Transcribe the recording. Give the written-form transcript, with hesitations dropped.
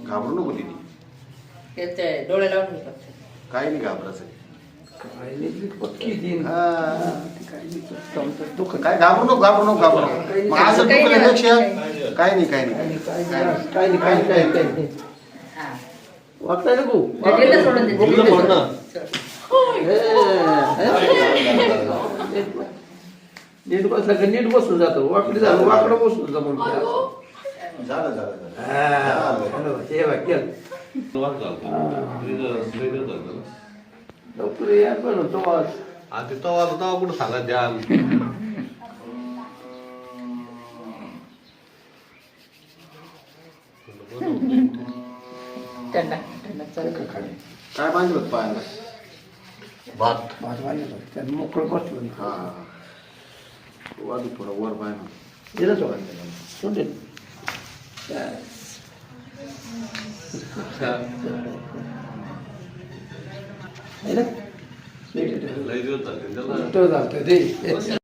घाबरू नको तिने. ते डोळे लावून घे फक्त. काही नाही घाबरायचं. काय घाबरू नको घाबरू नको घाबरू नको. मग असं दुखल्यापेक्षा काही नाही काही नाही हा. वाकताय नको डिटेलला सोडून दे. नीट बसला का नीट बसून जातो वाकडी झालं वाकडं बसून जमून झालं झालं लवकर या पण तो आज आधी तवा कुठं सांगा द्याल थंडा थंडा चालू कर. काय पाहिजे होत पाहायला. भात भात वाढलं त्यानं मोकळं बसलं हा वाजू थोडं वर पाहिजे. दिलं सोडायला सोडेल लय दिवस झाले त्याला झालं ते